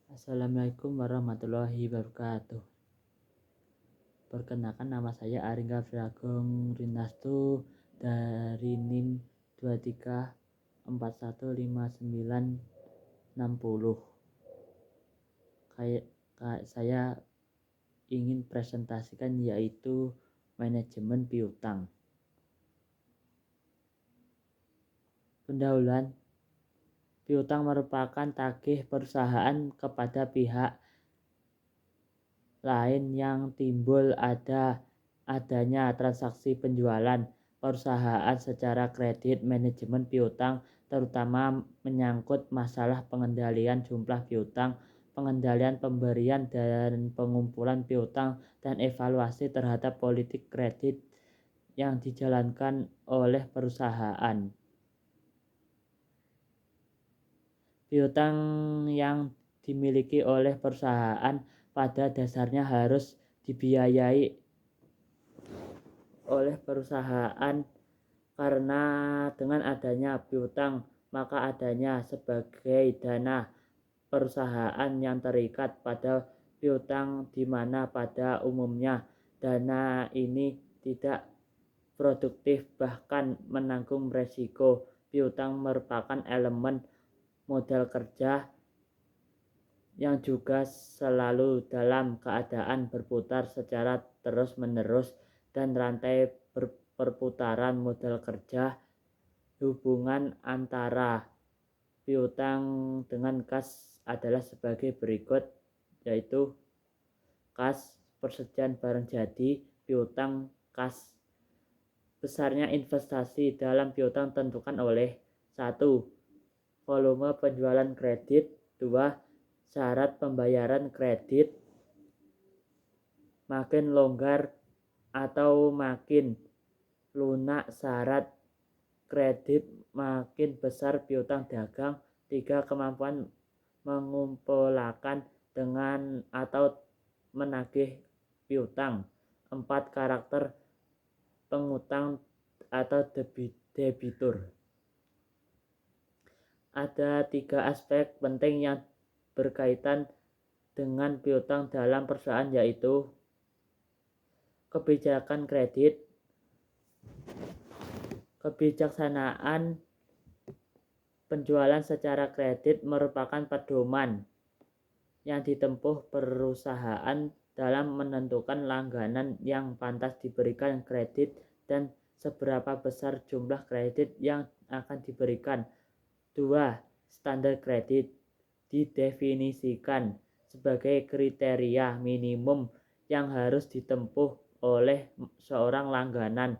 Assalamualaikum warahmatullahi wabarakatuh. Perkenalkan, nama saya Aringga Viragong Rinastu dari NIM 23415960. Saya ingin presentasikan yaitu manajemen piutang. Pendahuluan. Piutang merupakan tagih perusahaan kepada pihak lain yang timbul adanya transaksi penjualan perusahaan secara kredit. Manajemen piutang terutama menyangkut masalah pengendalian jumlah piutang, pengendalian pemberian dan pengumpulan piutang, dan evaluasi terhadap politik kredit yang dijalankan oleh perusahaan. Piutang yang dimiliki oleh perusahaan pada dasarnya harus dibiayai oleh perusahaan, karena dengan adanya piutang maka adanya sebagai dana perusahaan yang terikat pada piutang, di mana pada umumnya dana ini tidak produktif bahkan menanggung resiko. Piutang merupakan elemen modal kerja yang juga selalu dalam keadaan berputar secara terus-menerus, dan rantai perputaran modal kerja hubungan antara piutang dengan kas adalah sebagai berikut, yaitu kas persediaan barang jadi, piutang, kas. Besarnya investasi dalam piutang tentukan oleh 1. Volume penjualan kredit. 2. Syarat pembayaran kredit. Makin longgar atau makin lunak syarat kredit, makin besar piutang dagang. 3. Kemampuan mengumpulkan dengan atau menagih piutang. 4. Karakter pengutang atau debitur. Ada 3 aspek penting yang berkaitan dengan piutang dalam perusahaan, yaitu kebijakan kredit. Kebijaksanaan penjualan secara kredit merupakan pedoman yang ditempuh perusahaan dalam menentukan langganan yang pantas diberikan kredit dan seberapa besar jumlah kredit yang akan diberikan. 2. Standar kredit didefinisikan sebagai kriteria minimum yang harus ditempuh oleh seorang langganan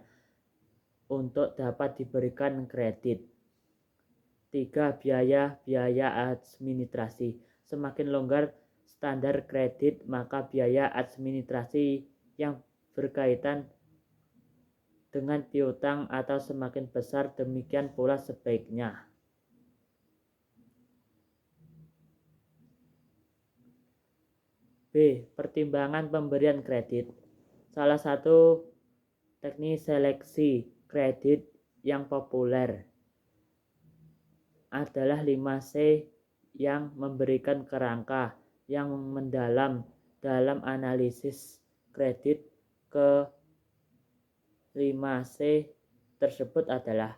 untuk dapat diberikan kredit. 3. Biaya administrasi. Semakin longgar standar kredit, maka biaya administrasi yang berkaitan dengan piutang atau semakin besar, demikian pula sebaiknya. B. Pertimbangan pemberian kredit. Salah satu teknik seleksi kredit yang populer adalah 5C yang memberikan kerangka yang mendalam dalam analisis kredit. Ke 5C tersebut adalah: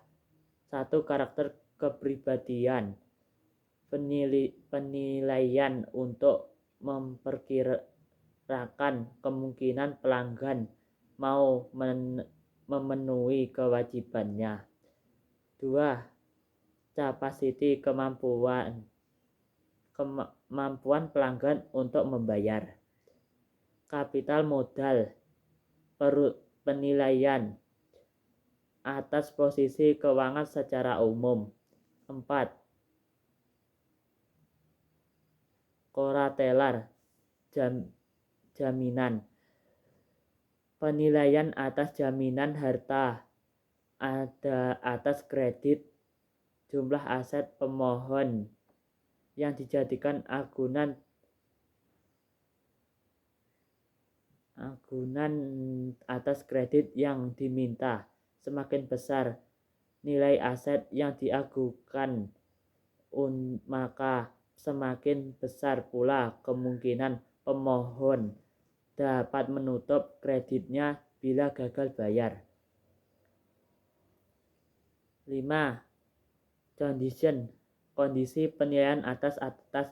1. Karakter kepribadian. Penilaian untuk memperkirakan kemungkinan pelanggan mau memenuhi kewajibannya. 2. Capacity, kemampuan pelanggan untuk membayar. Kapital modal, penilaian atas posisi keuangan secara umum. 4. Kolateral, jaminan, penilaian atas jaminan harta atas kredit, jumlah aset pemohon yang dijadikan agunan atas kredit yang diminta. Semakin besar nilai aset yang diagukan, maka semakin besar pula kemungkinan pemohon dapat menutup kreditnya bila gagal bayar. 5. Kondisi penilaian atas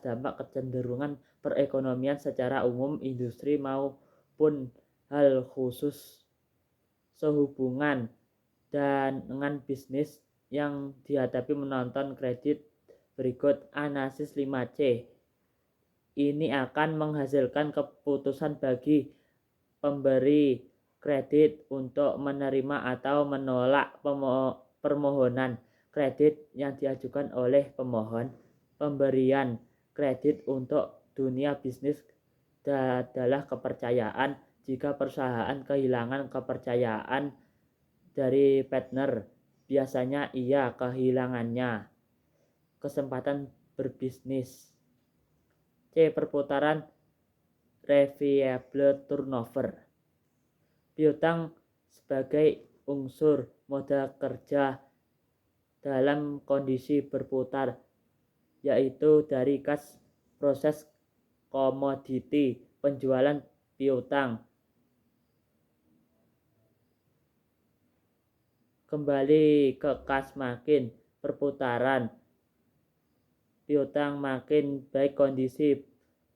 dampak kecenderungan perekonomian secara umum, industri maupun hal khusus sehubungan dengan bisnis yang dihadapi menonton kredit berikut. Analisis 5C ini akan menghasilkan keputusan bagi pemberi kredit untuk menerima atau menolak permohonan kredit yang diajukan oleh pemohon. Pemberian kredit untuk dunia bisnis adalah kepercayaan. Jika perusahaan kehilangan kepercayaan dari partner, biasanya ia kehilangannya kesempatan berbisnis. C. Perputaran reviable turnover. Piutang sebagai unsur modal kerja dalam kondisi berputar, yaitu dari kas proses komoditi, penjualan piutang kembali ke kas, makin perputaran piutang makin baik kondisi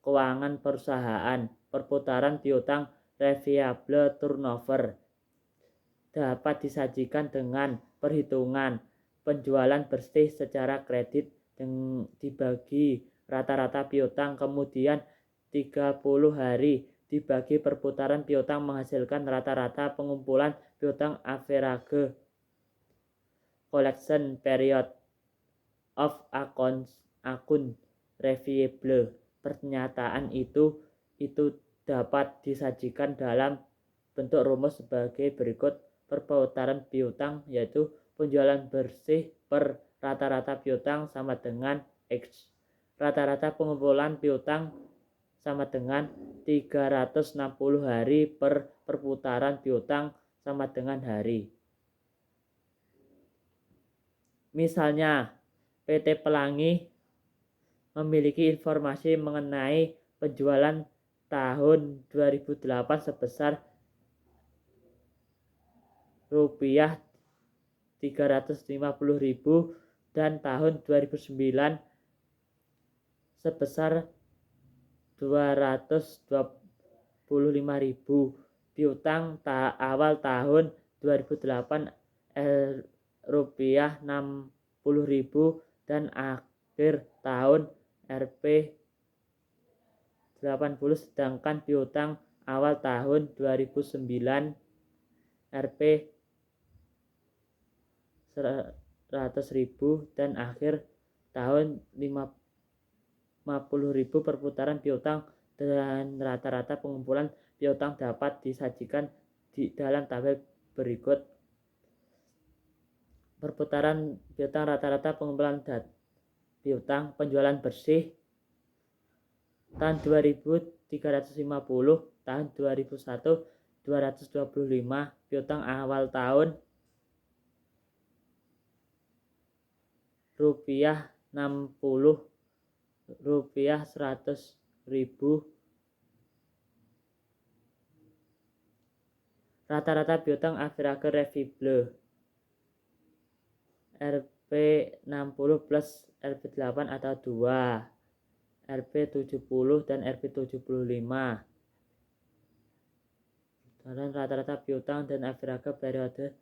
keuangan perusahaan. Perputaran piutang reviable turnover dapat disajikan dengan perhitungan penjualan bersih secara kredit dibagi rata-rata piutang, kemudian 30 hari dibagi perputaran piutang menghasilkan rata-rata pengumpulan piutang average collection period of akun receivable. Pernyataan itu dapat disajikan dalam bentuk rumus sebagai berikut. Perputaran piutang yaitu penjualan bersih per rata-rata piutang sama dengan X. Rata-rata pengumpulan piutang sama dengan 360 hari per perputaran piutang sama dengan hari. Misalnya, PT Pelangi memiliki informasi mengenai penjualan tahun 2008 sebesar rupiah 350.000 dan tahun 2009 sebesar 225.000. Piutang awal tahun 2008 rupiah 60.000 dan akhir tahun Rp 80, sedangkan piutang awal tahun 2009 Rp 100.000 dan akhir tahun 50.000. Perputaran piutang dan rata-rata pengumpulan piutang dapat disajikan di dalam tabel berikut. Perputaran piutang rata-rata pengumpulan piutang penjualan bersih tahun 2000 350, tahun 2001 225, piutang awal tahun rupiah 60, rupiah 100.000. Rata-rata piutang average receivable Rp 60 plus Rp 8 atau 2, Rp 70 dan Rp 75. Dan rata-rata piutang dan average periode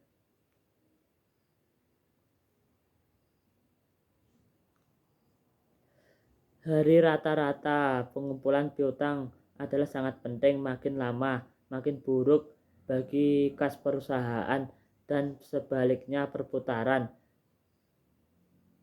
hari. Rata-rata pengumpulan piutang adalah sangat penting. Makin lama makin buruk bagi kas perusahaan, dan sebaliknya perputaran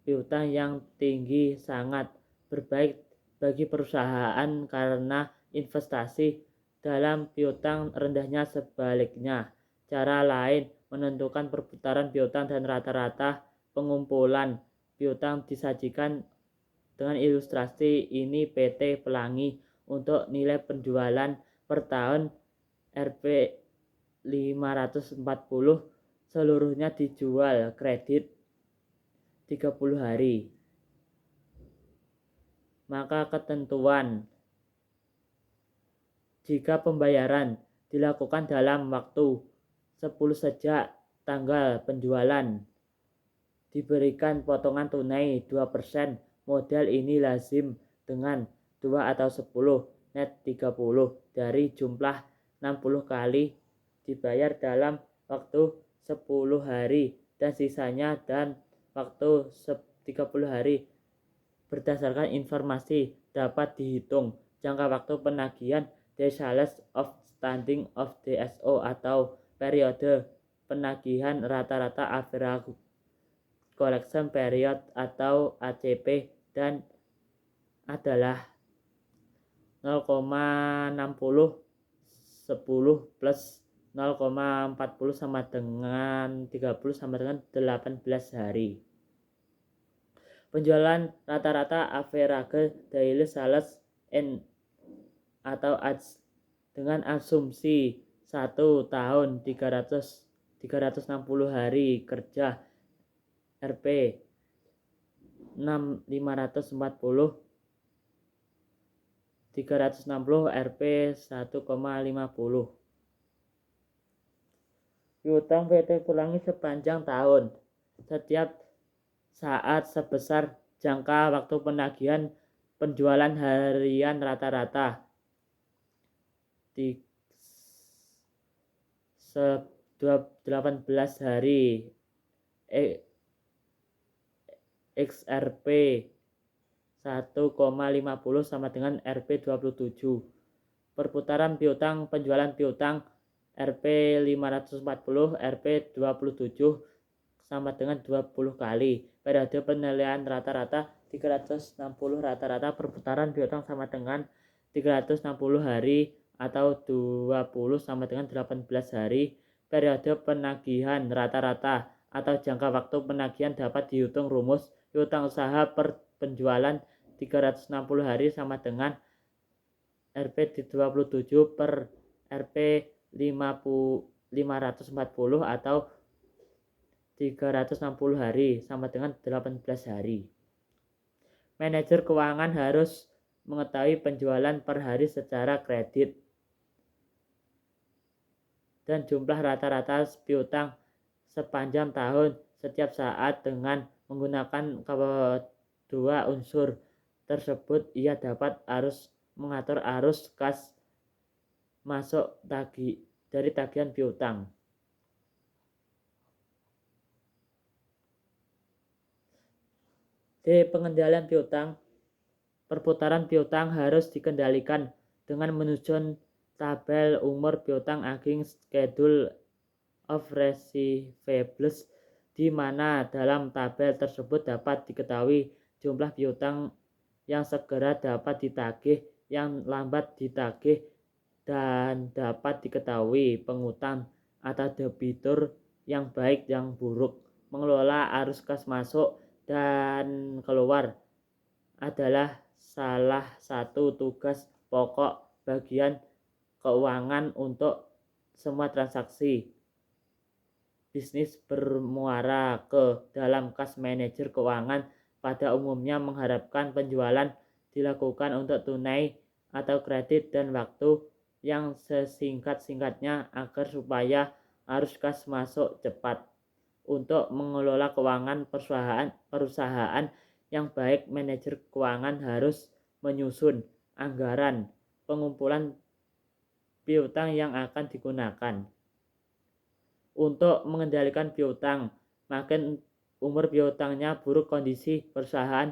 piutang yang tinggi sangat berbaik bagi perusahaan karena investasi dalam piutang rendahnya. Sebaliknya, cara lain menentukan perputaran piutang dan rata-rata pengumpulan piutang disajikan dengan ilustrasi ini. PT Pelangi untuk nilai penjualan per tahun Rp 540, seluruhnya dijual kredit 30 hari. Maka ketentuan jika pembayaran dilakukan dalam waktu 10 sejak tanggal penjualan, diberikan potongan tunai 2%. Modal ini lazim dengan 2 atau 10 net 30 dari jumlah 60 kali dibayar dalam waktu 10 hari dan sisanya dan waktu 30 hari. Berdasarkan informasi dapat dihitung jangka waktu penagihan Days Sales Outstanding of DSO atau periode penagihan rata-rata average collection period atau ACP dan adalah 0,60 10 plus 0,40 sama dengan 30 sama dengan 18 hari. Penjualan rata-rata average daily sales in atau ADS dengan asumsi 1 tahun 360 hari kerja Rp 540 360 Rp 1,50. Piutang PT ulangi sepanjang tahun setiap saat sebesar jangka waktu penagihan penjualan harian rata-rata 18 hari XRP 1,50 sama dengan Rp 27. Perputaran piutang penjualan piutang Rp 540 Rp 27 sama dengan 20 kali. Periode penilaian rata-rata 360 rata-rata perputaran piutang sama dengan 360 hari atau 20 sama dengan 18 hari. Periode penagihan rata-rata atau jangka waktu penagihan dapat dihitung rumus piutang usaha per penjualan 360 hari sama dengan Rp 27 per Rp 540 atau 360 hari sama dengan 18 hari. Manajer keuangan harus mengetahui penjualan per hari secara kredit dan jumlah rata-rata piutang sepanjang tahun setiap saat dengan menggunakan kedua unsur tersebut. Ia dapat mengatur arus kas masuk dari tagihan piutang. D. Pengendalian piutang. Perputaran piutang harus dikendalikan dengan menyusun tabel umur piutang aging schedule of receivables, di mana dalam tabel tersebut dapat diketahui jumlah piutang yang segera dapat ditagih, yang lambat ditagih, dan dapat diketahui pengutang atau debitur yang baik yang buruk. Mengelola arus kas masuk dan keluar adalah salah satu tugas pokok bagian keuangan untuk semua transaksi bisnis bermuara ke dalam kas. Manajer keuangan pada umumnya mengharapkan penjualan dilakukan untuk tunai atau kredit dan waktu yang sesingkat-singkatnya agar supaya arus kas masuk cepat. Untuk mengelola keuangan perusahaan yang baik, manajer keuangan harus menyusun anggaran pengumpulan piutang yang akan digunakan. Untuk mengendalikan piutang, makin umur piutangnya buruk kondisi perusahaan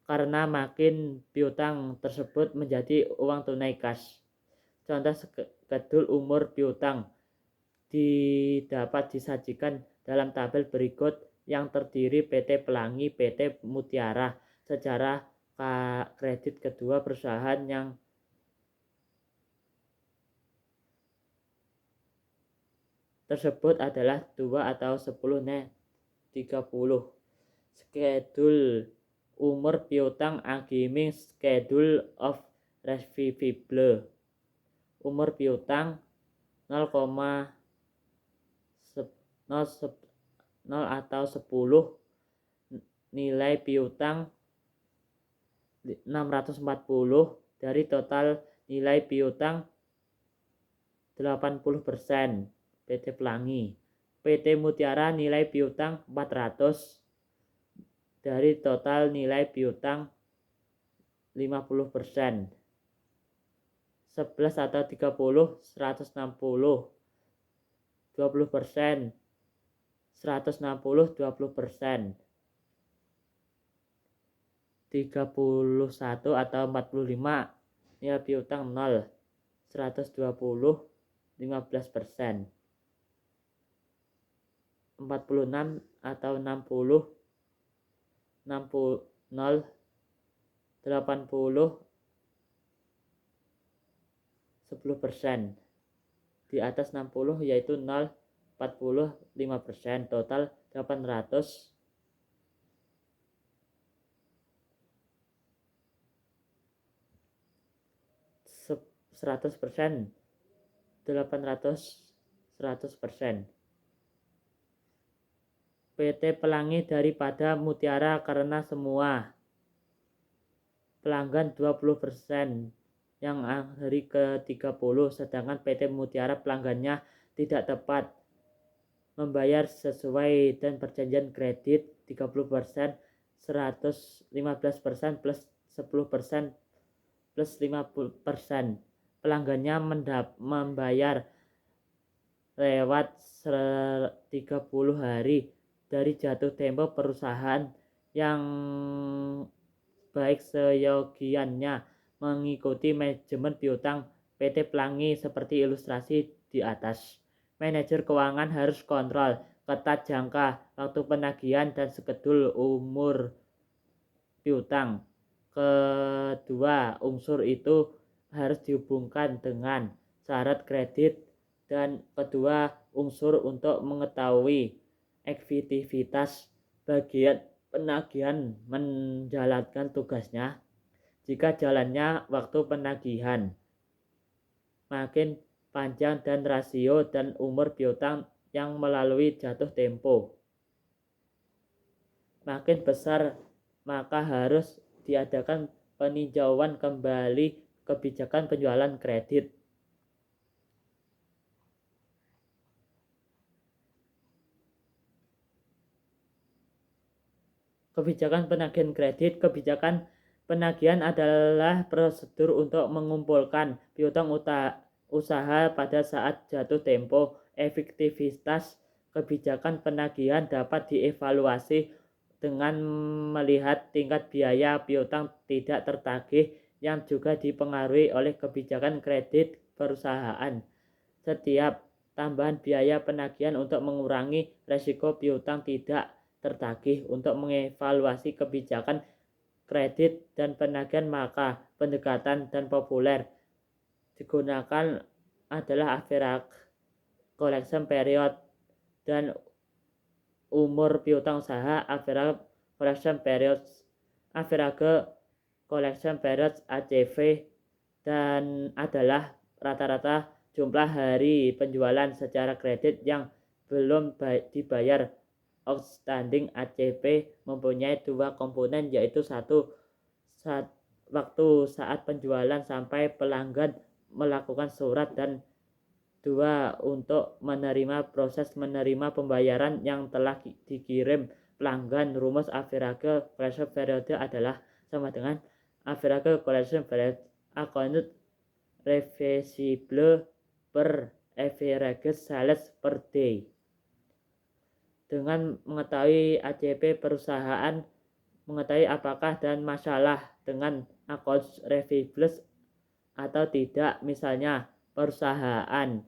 karena makin piutang tersebut menjadi uang tunai kas. Contoh skedul umur piutang dapat disajikan dalam tabel berikut yang terdiri PT Pelangi, PT Mutiara. Secara kredit kedua perusahaan yang tersebut adalah 2 atau 10 net 30. Schedule umur piutang aging schedule of receivable. Umur piutang 0, 0 atau 10. Nilai piutang 640 dari total nilai piutang 80% PT Pelangi. PT Mutiara nilai piutang 400 dari total nilai piutang 50%. 11 atau 30 160 20%. 160 20%. 31 atau 45 nilai piutang 0. 120 15%. 46 atau 60 60 0 80 10%. Di atas 60 yaitu 0 40 5%. Total 800 100%. 800 100%. PT Pelangi daripada Mutiara karena semua pelanggan 20% yang hari ke-30, sedangkan PT Mutiara pelanggannya tidak tepat membayar sesuai dan perjanjian kredit 30%, 115% plus 10% plus 50%. Pelanggannya membayar lewat 30 hari dari jatuh tempo perusahaan yang baik seyogiannya mengikuti manajemen piutang PT Pelangi seperti ilustrasi di atas. Manajer keuangan harus kontrol ketat jangka waktu penagihan dan skedul umur piutang. Kedua unsur itu harus dihubungkan dengan syarat kredit, dan kedua unsur untuk mengetahui aktivitas bagian penagihan menjalankan tugasnya. Jika jalannya waktu penagihan makin panjang dan rasio dan umur piutang yang melalui jatuh tempo makin besar, maka harus diadakan peninjauan kembali kebijakan penjualan kredit. Kebijakan penagihan kredit. Kebijakan penagihan adalah prosedur untuk mengumpulkan piutang usaha pada saat jatuh tempo. Efektivitas kebijakan penagihan dapat dievaluasi dengan melihat tingkat biaya piutang tidak tertagih yang juga dipengaruhi oleh kebijakan kredit perusahaan. Setiap tambahan biaya penagihan untuk mengurangi risiko piutang tidak tertagih. Untuk mengevaluasi kebijakan kredit dan penagihan, maka pendekatan dan populer digunakan adalah average collection period dan umur piutang usaha. Average collection period, average collection period ACV, dan adalah rata-rata jumlah hari penjualan secara kredit yang belum dibayar. Outstanding ACV mempunyai dua komponen, yaitu satu waktu saat penjualan sampai pelanggan melakukan surat, dan dua untuk menerima proses menerima pembayaran yang telah dikirim pelanggan. Rumus average collection period adalah sama dengan average collection period accounted receivable per average sales per day. Dengan mengetahui ACP, perusahaan mengetahui apakah dan masalah dengan accounts receivables atau tidak. Misalnya perusahaan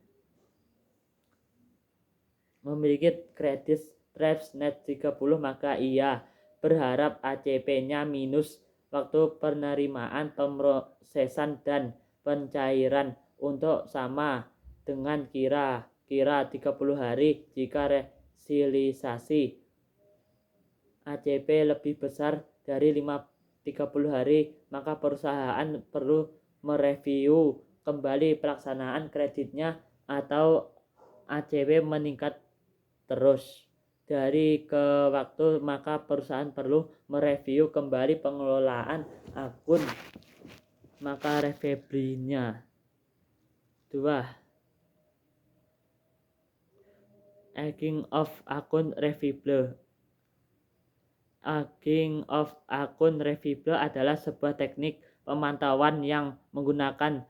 memiliki kredit stress net 30, maka ia berharap ACP-nya minus waktu penerimaan, pemrosesan, dan pencairan untuk sama dengan kira-kira 30 hari. Jika resiliasi ACP lebih besar dari 30 hari, maka perusahaan perlu mereview kembali pelaksanaan kreditnya atau ACP meningkat terus. dari ke waktu, maka perusahaan perlu mereview kembali pengelolaan akun maka receivable-nya. 2. Aging of akun receivable. Aging of akun receivable adalah sebuah teknik pemantauan yang menggunakan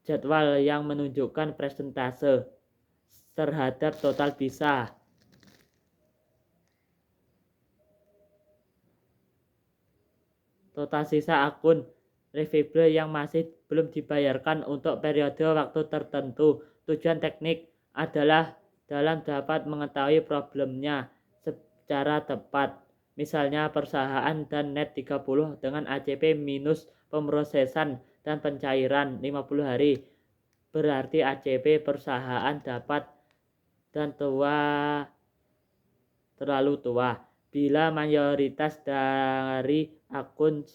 jadwal yang menunjukkan persentase terhadap total sisa akun receivable yang masih belum dibayarkan untuk periode waktu tertentu. Tujuan teknik adalah dalam dapat mengetahui problemnya secara tepat. Misalnya perusahaan dan net 30 dengan ACP minus pemrosesan dan pencairan 50 hari. Berarti ACP perusahaan dapat dan terlalu tua. Bila mayoritas dari akun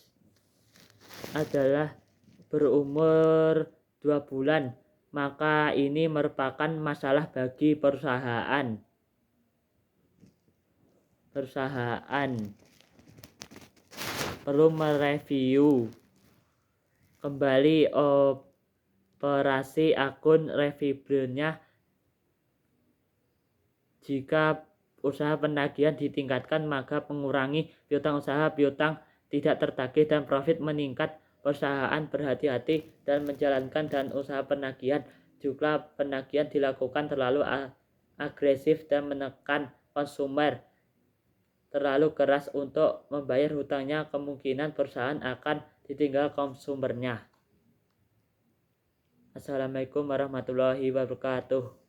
adalah berumur 2 bulan, maka ini merupakan masalah bagi perusahaan. Perlu mereview kembali operasi akun receivable-nya. Jika usaha penagihan ditingkatkan, maka mengurangi piutang usaha, piutang tidak tertagih dan profit meningkat. Perusahaan berhati-hati dan menjalankan dan usaha penagihan. Jika penagihan dilakukan terlalu agresif dan menekan konsumer terlalu keras untuk membayar hutangnya, kemungkinan perusahaan akan ditinggal konsumernya. Assalamualaikum warahmatullahi wabarakatuh.